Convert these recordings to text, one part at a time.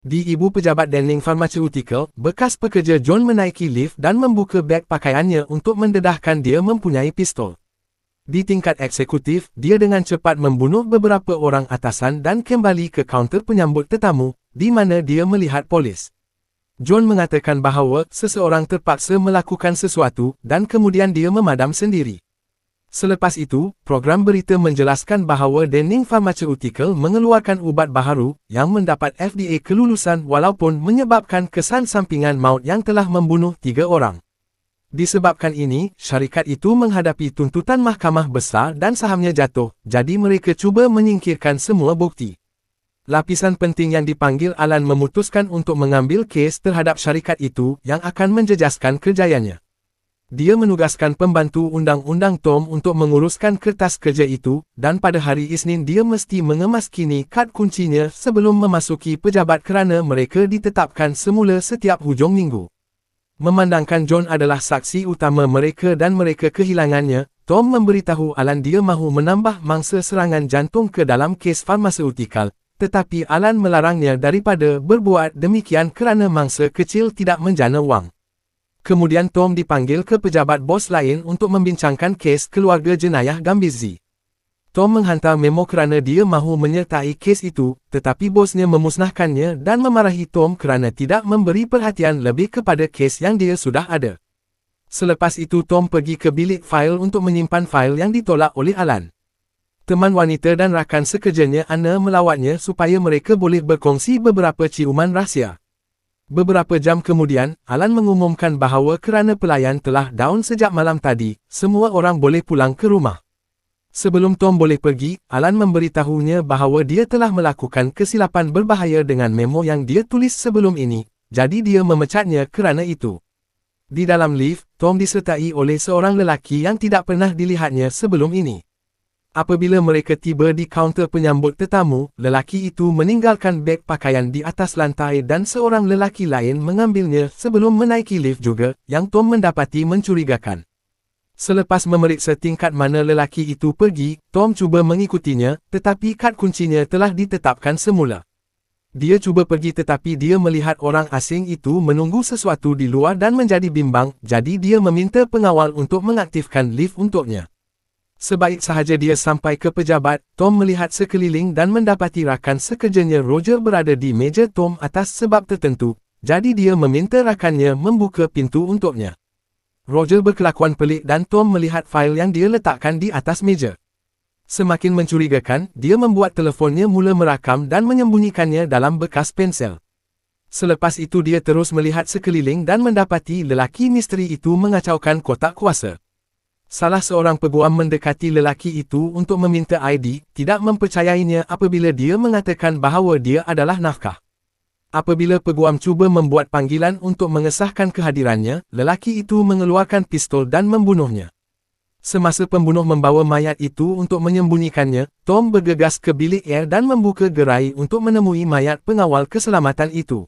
Di ibu pejabat Denning Pharmaceutical, bekas pekerja John menaiki lift dan membuka beg pakaiannya untuk mendedahkan dia mempunyai pistol. Di tingkat eksekutif, dia dengan cepat membunuh beberapa orang atasan dan kembali ke kaunter penyambut tetamu, di mana dia melihat polis. John mengatakan bahawa seseorang terpaksa melakukan sesuatu dan kemudian dia memadam sendiri. Selepas itu, program berita menjelaskan bahawa Denning Pharmaceutical mengeluarkan ubat baharu yang mendapat FDA kelulusan walaupun menyebabkan kesan sampingan maut yang telah membunuh 3 orang. Disebabkan ini, syarikat itu menghadapi tuntutan mahkamah besar dan sahamnya jatuh, jadi mereka cuba menyingkirkan semua bukti. Lapisan penting yang dipanggil Alan memutuskan untuk mengambil kes terhadap syarikat itu yang akan menjejaskan kerjayanya. Dia menugaskan pembantu undang-undang Tom untuk menguruskan kertas kerja itu, dan pada hari Isnin dia mesti mengemaskini kad kuncinya sebelum memasuki pejabat kerana mereka ditetapkan semula setiap hujung minggu. Memandangkan John adalah saksi utama mereka dan mereka kehilangannya, Tom memberitahu Alan dia mahu menambah mangsa serangan jantung ke dalam kes farmaseutikal, tetapi Alan melarangnya daripada berbuat demikian kerana mangsa kecil tidak menjana wang. Kemudian Tom dipanggil ke pejabat bos lain untuk membincangkan kes keluarga jenayah Gambizzi. Tom menghantar memo kerana dia mahu menyertai kes itu, tetapi bosnya memusnahkannya dan memarahi Tom kerana tidak memberi perhatian lebih kepada kes yang dia sudah ada. Selepas itu Tom pergi ke bilik fail untuk menyimpan fail yang ditolak oleh Alan. Teman wanita dan rakan sekerjanya Anna melawatnya supaya mereka boleh berkongsi beberapa ciuman rahsia. Beberapa jam kemudian, Alan mengumumkan bahawa kerana pelayan telah down sejak malam tadi, semua orang boleh pulang ke rumah. Sebelum Tom boleh pergi, Alan memberitahunya bahawa dia telah melakukan kesilapan berbahaya dengan memo yang dia tulis sebelum ini, jadi dia memecatnya kerana itu. Di dalam lift, Tom disertai oleh seorang lelaki yang tidak pernah dilihatnya sebelum ini. Apabila mereka tiba di kaunter penyambut tetamu, lelaki itu meninggalkan beg pakaian di atas lantai dan seorang lelaki lain mengambilnya sebelum menaiki lift juga, yang Tom mendapati mencurigakan. Selepas memeriksa tingkat mana lelaki itu pergi, Tom cuba mengikutinya, tetapi kad kuncinya telah ditetapkan semula. Dia cuba pergi tetapi dia melihat orang asing itu menunggu sesuatu di luar dan menjadi bimbang, jadi dia meminta pengawal untuk mengaktifkan lift untuknya. Sebaik sahaja dia sampai ke pejabat, Tom melihat sekeliling dan mendapati rakan sekerjanya Roger berada di meja Tom atas sebab tertentu, jadi dia meminta rakannya membuka pintu untuknya. Roger berkelakuan pelik dan Tom melihat fail yang dia letakkan di atas meja. Semakin mencurigakan, dia membuat telefonnya mula merakam dan menyembunyikannya dalam bekas pensel. Selepas itu dia terus melihat sekeliling dan mendapati lelaki misteri itu mengacaukan kotak kuasa. Salah seorang peguam mendekati lelaki itu untuk meminta ID, tidak mempercayainya apabila dia mengatakan bahawa dia adalah nafkah. Apabila peguam cuba membuat panggilan untuk mengesahkan kehadirannya, lelaki itu mengeluarkan pistol dan membunuhnya. Semasa pembunuh membawa mayat itu untuk menyembunyikannya, Tom bergegas ke bilik air dan membuka gerai untuk menemui mayat pengawal keselamatan itu.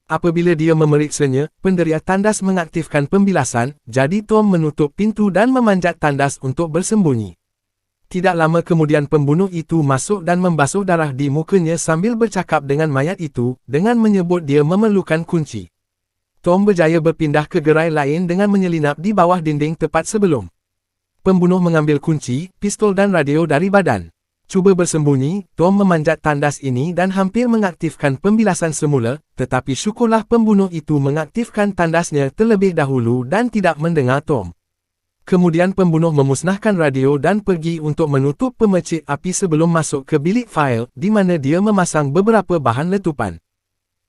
Apabila dia memeriksanya, penderia tandas mengaktifkan pembilasan, jadi Tom menutup pintu dan memanjat tandas untuk bersembunyi. Tidak lama kemudian pembunuh itu masuk dan membasuh darah di mukanya sambil bercakap dengan mayat itu, dengan menyebut dia memerlukan kunci. Tom berjaya berpindah ke gerai lain dengan menyelinap di bawah dinding tepat sebelum. Pembunuh mengambil kunci, pistol dan radio dari badan. Cuba bersembunyi, Tom memanjat tandas ini dan hampir mengaktifkan pembilasan semula, tetapi syukurlah pembunuh itu mengaktifkan tandasnya terlebih dahulu dan tidak mendengar Tom. Kemudian pembunuh memusnahkan radio dan pergi untuk menutup pemecik api sebelum masuk ke bilik fail, di mana dia memasang beberapa bahan letupan.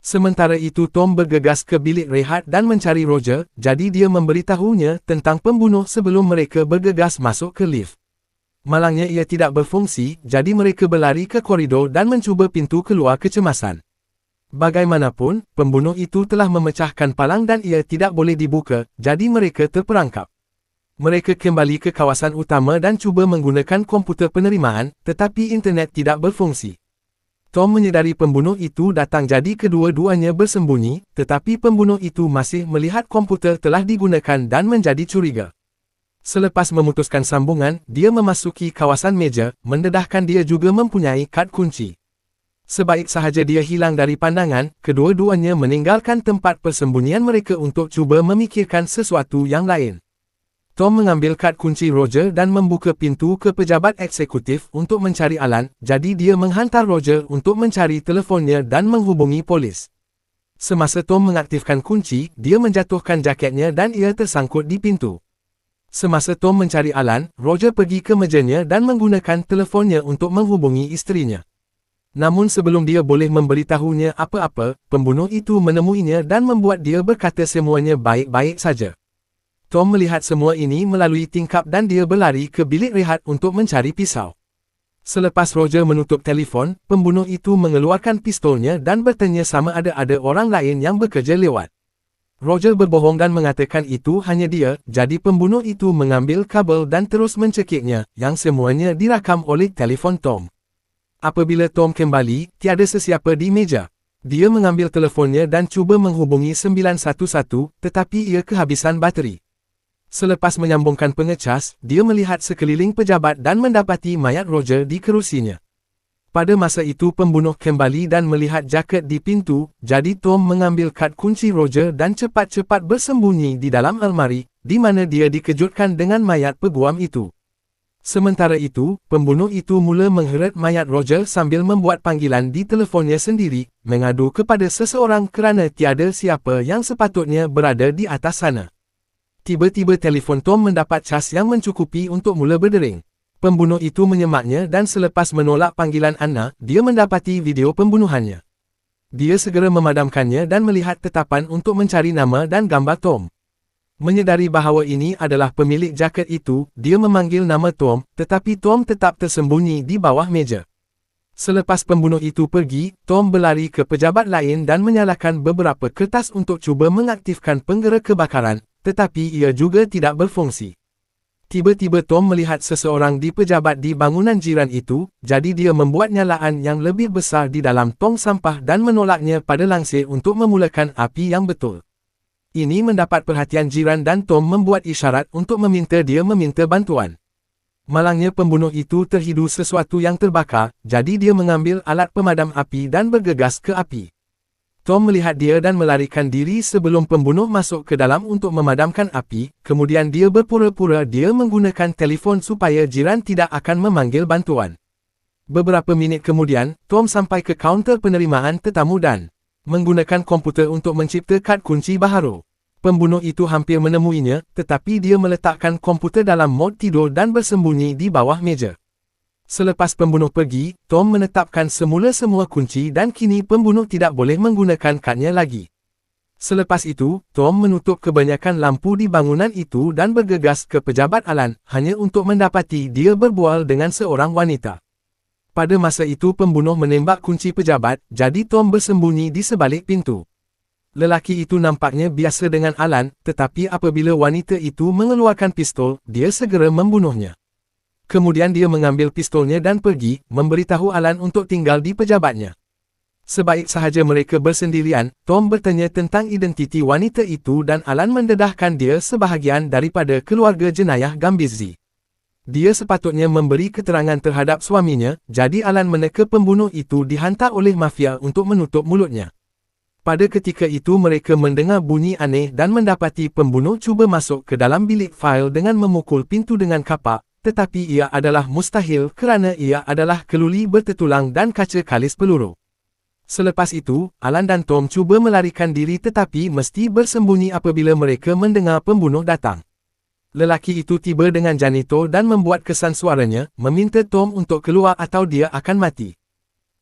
Sementara itu Tom bergegas ke bilik rehat dan mencari Roger, jadi dia memberitahunya tentang pembunuh sebelum mereka bergegas masuk ke lift. Malangnya ia tidak berfungsi, jadi mereka berlari ke koridor dan mencuba pintu keluar kecemasan. Bagaimanapun, pembunuh itu telah memecahkan palang dan ia tidak boleh dibuka, jadi mereka terperangkap. Mereka kembali ke kawasan utama dan cuba menggunakan komputer penerimaan, tetapi internet tidak berfungsi. Tom menyedari pembunuh itu datang jadi kedua-duanya bersembunyi, tetapi pembunuh itu masih melihat komputer telah digunakan dan menjadi curiga. Selepas memutuskan sambungan, dia memasuki kawasan meja, mendedahkan dia juga mempunyai kad kunci. Sebaik sahaja dia hilang dari pandangan, kedua-duanya meninggalkan tempat persembunyian mereka untuk cuba memikirkan sesuatu yang lain. Tom mengambil kad kunci Roger dan membuka pintu ke pejabat eksekutif untuk mencari Alan, jadi dia menghantar Roger untuk mencari telefonnya dan menghubungi polis. Semasa Tom mengaktifkan kunci, dia menjatuhkan jaketnya dan ia tersangkut di pintu. Semasa Tom mencari Alan, Roger pergi ke mejanya dan menggunakan telefonnya untuk menghubungi isterinya. Namun sebelum dia boleh memberitahunya apa-apa, pembunuh itu menemuinya dan membuat dia berkata semuanya baik-baik saja. Tom melihat semua ini melalui tingkap dan dia berlari ke bilik rehat untuk mencari pisau. Selepas Roger menutup telefon, pembunuh itu mengeluarkan pistolnya dan bertanya sama ada orang lain yang bekerja lewat. Roger berbohong dan mengatakan itu hanya dia, jadi pembunuh itu mengambil kabel dan terus mencekiknya, yang semuanya dirakam oleh telefon Tom. Apabila Tom kembali, tiada sesiapa di meja. Dia mengambil telefonnya dan cuba menghubungi 911, tetapi ia kehabisan bateri. Selepas menyambungkan pengecas, dia melihat sekeliling pejabat dan mendapati mayat Roger di kerusinya. Pada masa itu pembunuh kembali dan melihat jaket di pintu, jadi Tom mengambil kad kunci Roger dan cepat-cepat bersembunyi di dalam almari, di mana dia dikejutkan dengan mayat peguam itu. Sementara itu, pembunuh itu mula mengheret mayat Roger sambil membuat panggilan di telefonnya sendiri, mengadu kepada seseorang kerana tiada siapa yang sepatutnya berada di atas sana. Tiba-tiba telefon Tom mendapat cas yang mencukupi untuk mula berdering. Pembunuh itu menyemaknya dan selepas menolak panggilan Anna, dia mendapati video pembunuhannya. Dia segera memadamkannya dan melihat tetapan untuk mencari nama dan gambar Tom. Menyedari bahawa ini adalah pemilik jaket itu, dia memanggil nama Tom, tetapi Tom tetap tersembunyi di bawah meja. Selepas pembunuh itu pergi, Tom berlari ke pejabat lain dan menyalakan beberapa kertas untuk cuba mengaktifkan penggera kebakaran, tetapi ia juga tidak berfungsi. Tiba-tiba Tom melihat seseorang di pejabat di bangunan jiran itu, jadi dia membuat nyalaan yang lebih besar di dalam tong sampah dan menolaknya pada langsir untuk memulakan api yang betul. Ini mendapat perhatian jiran dan Tom membuat isyarat untuk meminta dia meminta bantuan. Malangnya pembunuh itu terhidu sesuatu yang terbakar, jadi dia mengambil alat pemadam api dan bergegas ke api. Tom melihat dia dan melarikan diri sebelum pembunuh masuk ke dalam untuk memadamkan api, kemudian dia berpura-pura dia menggunakan telefon supaya jiran tidak akan memanggil bantuan. Beberapa minit kemudian, Tom sampai ke kaunter penerimaan tetamu dan menggunakan komputer untuk mencipta kad kunci baharu. Pembunuh itu hampir menemuinya, tetapi dia meletakkan komputer dalam mod tidur dan bersembunyi di bawah meja. Selepas pembunuh pergi, Tom menetapkan semula semua kunci dan kini pembunuh tidak boleh menggunakan kadnya lagi. Selepas itu, Tom menutup kebanyakan lampu di bangunan itu dan bergegas ke pejabat Alan, hanya untuk mendapati dia berbual dengan seorang wanita. Pada masa itu pembunuh menembak kunci pejabat, jadi Tom bersembunyi di sebalik pintu. Lelaki itu nampaknya biasa dengan Alan, tetapi apabila wanita itu mengeluarkan pistol, dia segera membunuhnya. Kemudian dia mengambil pistolnya dan pergi, memberitahu Alan untuk tinggal di pejabatnya. Sebaik sahaja mereka bersendirian, Tom bertanya tentang identiti wanita itu dan Alan mendedahkan dia sebahagian daripada keluarga jenayah Gambizzi. Dia sepatutnya memberi keterangan terhadap suaminya, jadi Alan meneka pembunuh itu dihantar oleh mafia untuk menutup mulutnya. Pada ketika itu mereka mendengar bunyi aneh dan mendapati pembunuh cuba masuk ke dalam bilik fail dengan memukul pintu dengan kapak, tetapi ia adalah mustahil kerana ia adalah keluli bertetulang dan kaca kalis peluru. Selepas itu, Alan dan Tom cuba melarikan diri tetapi mesti bersembunyi apabila mereka mendengar pembunuh datang. Lelaki itu tiba dengan janitor dan membuat kesan suaranya, meminta Tom untuk keluar atau dia akan mati.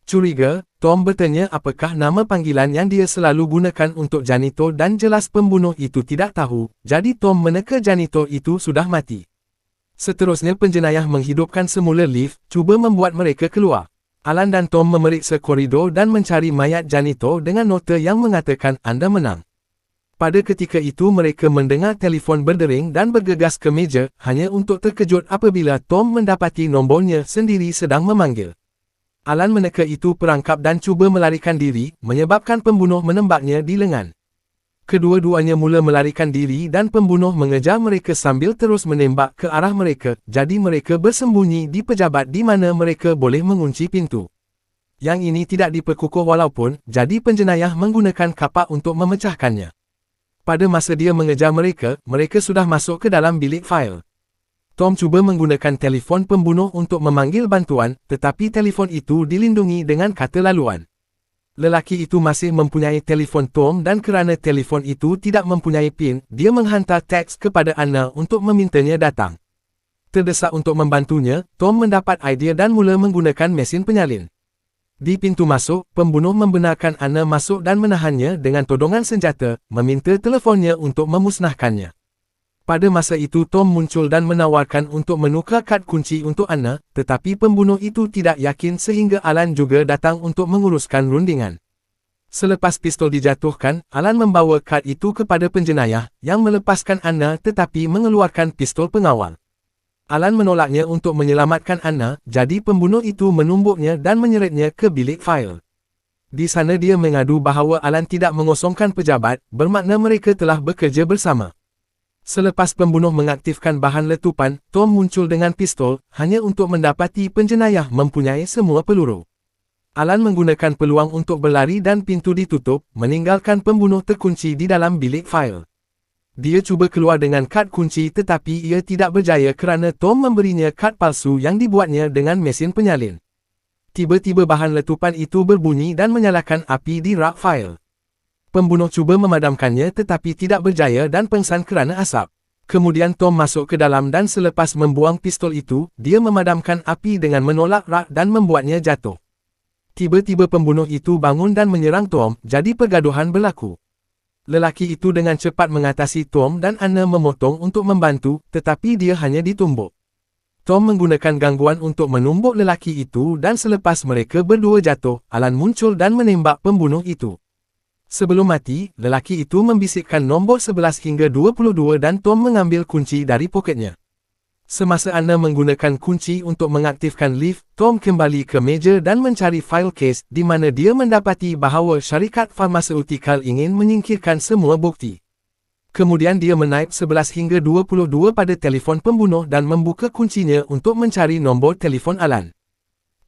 Curiga, Tom bertanya apakah nama panggilan yang dia selalu gunakan untuk janitor dan jelas pembunuh itu tidak tahu, jadi Tom meneka janitor itu sudah mati. Seterusnya penjenayah menghidupkan semula lift, cuba membuat mereka keluar. Alan dan Tom memeriksa koridor dan mencari mayat janitor dengan nota yang mengatakan anda menang. Pada ketika itu mereka mendengar telefon berdering dan bergegas ke meja, hanya untuk terkejut apabila Tom mendapati nombornya sendiri sedang memanggil. Alan meneka itu perangkap dan cuba melarikan diri, menyebabkan pembunuh menembaknya di lengan. Kedua-duanya mula melarikan diri dan pembunuh mengejar mereka sambil terus menembak ke arah mereka, jadi mereka bersembunyi di pejabat di mana mereka boleh mengunci pintu. Yang ini tidak diperkukuh walaupun jadi penjenayah menggunakan kapak untuk memecahkannya. Pada masa dia mengejar mereka, mereka sudah masuk ke dalam bilik fail. Tom cuba menggunakan telefon pembunuh untuk memanggil bantuan, tetapi telefon itu dilindungi dengan kata laluan. Lelaki itu masih mempunyai telefon Tom dan kerana telefon itu tidak mempunyai PIN, dia menghantar teks kepada Anna untuk memintanya datang. Terdesak untuk membantunya, Tom mendapat idea dan mula menggunakan mesin penyalin. Di pintu masuk, pembunuh membenarkan Anna masuk dan menahannya dengan todongan senjata, meminta telefonnya untuk memusnahkannya. Pada masa itu Tom muncul dan menawarkan untuk menukar kad kunci untuk Anna, tetapi pembunuh itu tidak yakin sehingga Alan juga datang untuk menguruskan rundingan. Selepas pistol dijatuhkan, Alan membawa kad itu kepada penjenayah, yang melepaskan Anna tetapi mengeluarkan pistol pengawal. Alan menolaknya untuk menyelamatkan Anna, jadi pembunuh itu menumbuknya dan menyeretnya ke bilik fail. Di sana dia mengadu bahawa Alan tidak mengosongkan pejabat, bermakna mereka telah bekerja bersama. Selepas pembunuh mengaktifkan bahan letupan, Tom muncul dengan pistol, hanya untuk mendapati penjenayah mempunyai semua peluru. Alan menggunakan peluang untuk berlari dan pintu ditutup, meninggalkan pembunuh terkunci di dalam bilik fail. Dia cuba keluar dengan kad kunci tetapi ia tidak berjaya kerana Tom memberinya kad palsu yang dibuatnya dengan mesin penyalin. Tiba-tiba bahan letupan itu berbunyi dan menyalakan api di rak fail. Pembunuh cuba memadamkannya tetapi tidak berjaya dan pengsan kerana asap. Kemudian Tom masuk ke dalam dan selepas membuang pistol itu, dia memadamkan api dengan menolak rak dan membuatnya jatuh. Tiba-tiba pembunuh itu bangun dan menyerang Tom, jadi pergaduhan berlaku. Lelaki itu dengan cepat mengatasi Tom dan Anna memotong untuk membantu, tetapi dia hanya ditumbuk. Tom menggunakan gangguan untuk menumbuk lelaki itu dan selepas mereka berdua jatuh, Alan muncul dan menembak pembunuh itu. Sebelum mati, lelaki itu membisikkan nombor 11 hingga 22 dan Tom mengambil kunci dari poketnya. Semasa Anna menggunakan kunci untuk mengaktifkan lift, Tom kembali ke meja dan mencari file case di mana dia mendapati bahawa syarikat farmaseutikal ingin menyingkirkan semua bukti. Kemudian dia menaip 11 hingga 22 pada telefon pembunuh dan membuka kuncinya untuk mencari nombor telefon Alan.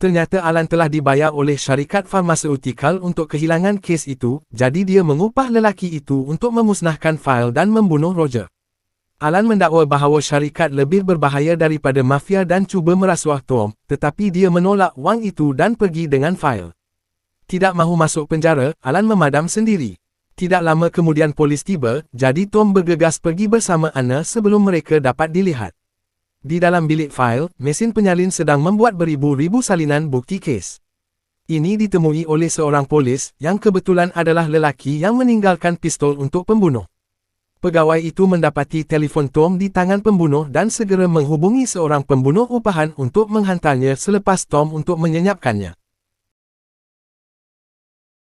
Ternyata Alan telah dibayar oleh syarikat farmaseutikal untuk kehilangan kes itu, jadi dia mengupah lelaki itu untuk memusnahkan fail dan membunuh Roger. Alan mendakwa bahawa syarikat lebih berbahaya daripada mafia dan cuba merasuah Tom, tetapi dia menolak wang itu dan pergi dengan fail. Tidak mahu masuk penjara, Alan memadam sendiri. Tidak lama kemudian polis tiba, jadi Tom bergegas pergi bersama Anna sebelum mereka dapat dilihat. Di dalam bilik fail, mesin penyalin sedang membuat beribu-ribu salinan bukti kes. Ini ditemui oleh seorang polis, yang kebetulan adalah lelaki yang meninggalkan pistol untuk pembunuh. Pegawai itu mendapati telefon Tom di tangan pembunuh dan segera menghubungi seorang pembunuh upahan untuk menghantarnya selepas Tom untuk menyenyapkannya.